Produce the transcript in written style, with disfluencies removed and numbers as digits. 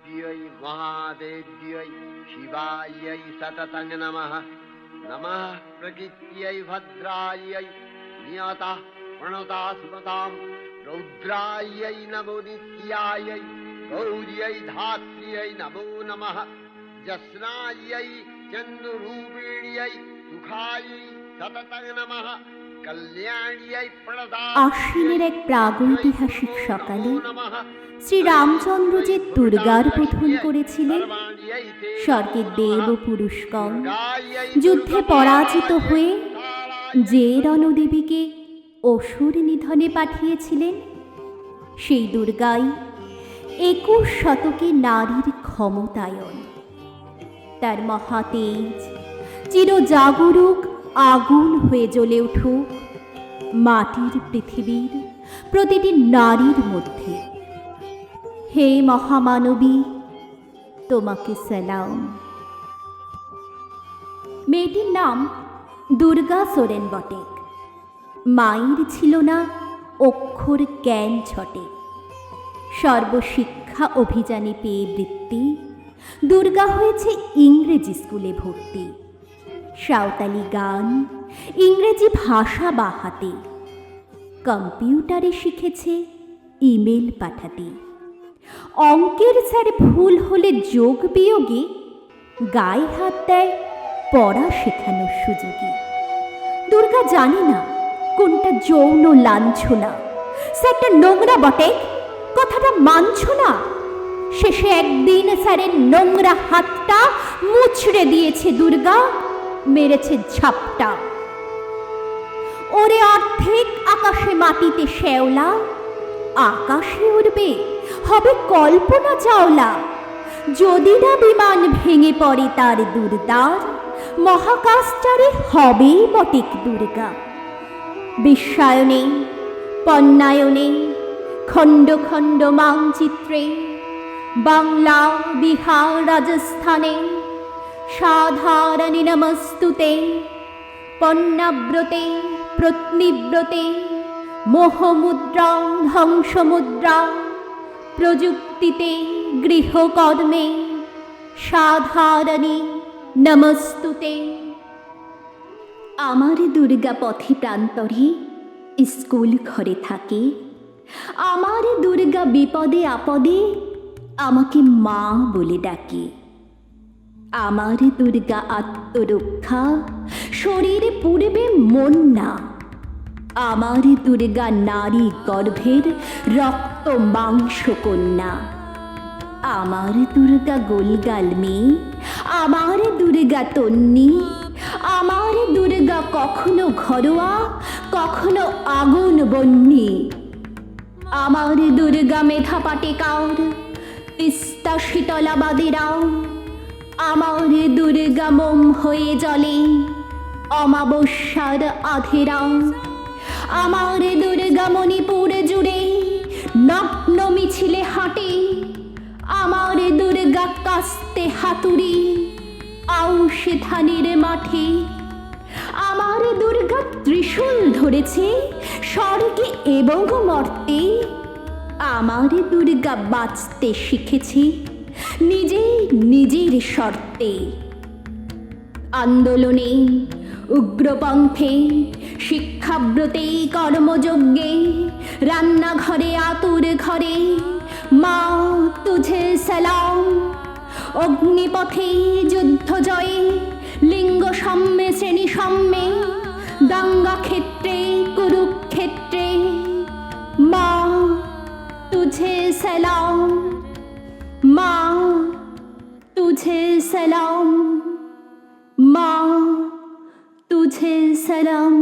देव्यै महादेव्यै शिवायै सततं नमः। नमः प्रकृत्यै भद्रायै नियतः प्रणता सुमतां रौद्रायै नमो नित्यायै गौर्यै धात्र्यै नमो नमः। जस्नायै चन्द्ररूपिण्यै सुखायै सततं नमः। আশ্বিনের এক প্রাগৈতিহাসিক সকালে শ্রীরামচন্দ্র যে দুর্গার বোধন করেছিলেন, স্বর্গের দেব ও পুরুষগণ যুদ্ধে পরাজিত হয়ে যে রণদেবীকে অসুর নিধনে পাঠিয়েছিলেন, সেই দুর্গাই 21 শতকে নারীর ক্ষমতায়ন। তার মহাতেজ চিরজাগরুক আগুন হয়ে জ্বলে উঠুক মাটির পৃথিবীর প্রতিটি নারীর মধ্যে। হে মহামানবী, তোমাকে সালাম। মেয়েটির নাম দুর্গা সোরেন বটে। মায়ের ছিল না অক্ষর জ্ঞান ছটে। সর্বশিক্ষা অভিযানে পেয়ে বৃত্তি, দুর্গা হয়েছে ইংরেজি স্কুলে ভর্তি। সাঁওতালি গান, ইংরেজি ভাষা বাহাতে, কম্পিউটারে শিখেছে ইমেল পাঠাতে। অঙ্কের স্যার ভুল হলে যোগ বিয়োগে গায়ে হাত দেয় পড়া শেখানোর সুযোগে। দুর্গা জানে না কোনটা যৌন লাঞ্ছনা। স্যারটা নোংরা বটে, কথাটা মানছ না। শেষে একদিন স্যারের নোংরা হাতটা মুছড়ে দিয়েছে দুর্গা, মেরেছে ঝাপটা। ওরে অর্ধেক আকাশে মাটিতে শ্যাওলা, আকাশে উড়বে হবে কল্পনা চাওলা। যদি না বিমান ভেঙে পড়ে তার দুর্দার, মহাকাশচারে হবেই বটেক দুর্গা। বিশ্বায়নে, পণ্যায়নে, খণ্ড খণ্ড মানচিত্রে, বাংলা, বিহার, রাজস্থানে সাধারণে নমস্তুতে। পণ্যাব্রতে, প্রত্নিব্রতে, মোহমুদ্রা, ধ্বংসমুদ্রা, প্রযুক্তিতে, গৃহকর্মে সাধারণে নমস্তুতে। আমার দুর্গা পথে প্রান্তরে স্কুল ঘরে থাকে। আমার দুর্গা বিপদে আপদে আমাকে মা বলে ডাকে। আমার দুর্গা আত্মরক্ষা, শরীরে পুড়বে মন না। আমার দুর্গা নারী গর্ভের রক্ত মাংস কন্যা। আমার দুর্গা গোলগাল মেয়ে, আমার দুর্গা তন্নি। আমার দুর্গা কখনো ঘরোয়া, কখনো আগুন বন্যি। আমার দুর্গা মেধা পাটেকার, তিস্তা শীতলাবাদেরাও। আমার দুর্গা মোম হয়ে জ্বলে অমাবস্যার আধেরাও। আমার দুর্গা মণিপুর জুড়ে নগ্ন মিছিলে হাঁটে। আমার দুর্গা কাস্তে হাতুড়ি আউশে ধানের মাঠে। আমার দুর্গা ত্রিশূল ধরেছে স্বর্গে এবং মর্তে। আমার দুর্গা বাঁচতে শিখেছে নিজে নিজের শর্তে। আন্দোলনে, উগ্রপন্থে, শিক্ষাব্রতে, কর্মযজ্ঞে, রান্নাঘরে, আতুর ঘরে মা তুঝে সালাম। অগ্নিপথে, যুদ্ধ জয়ে, লিঙ্গ সাম্যে, শ্রেণী সাম্যে, দাঙ্গা ক্ষেত্রে, কুরুক্ষেত্রে মা তুঝে সালাম। মা তুঝে সালাম, মা তুঝে সালাম।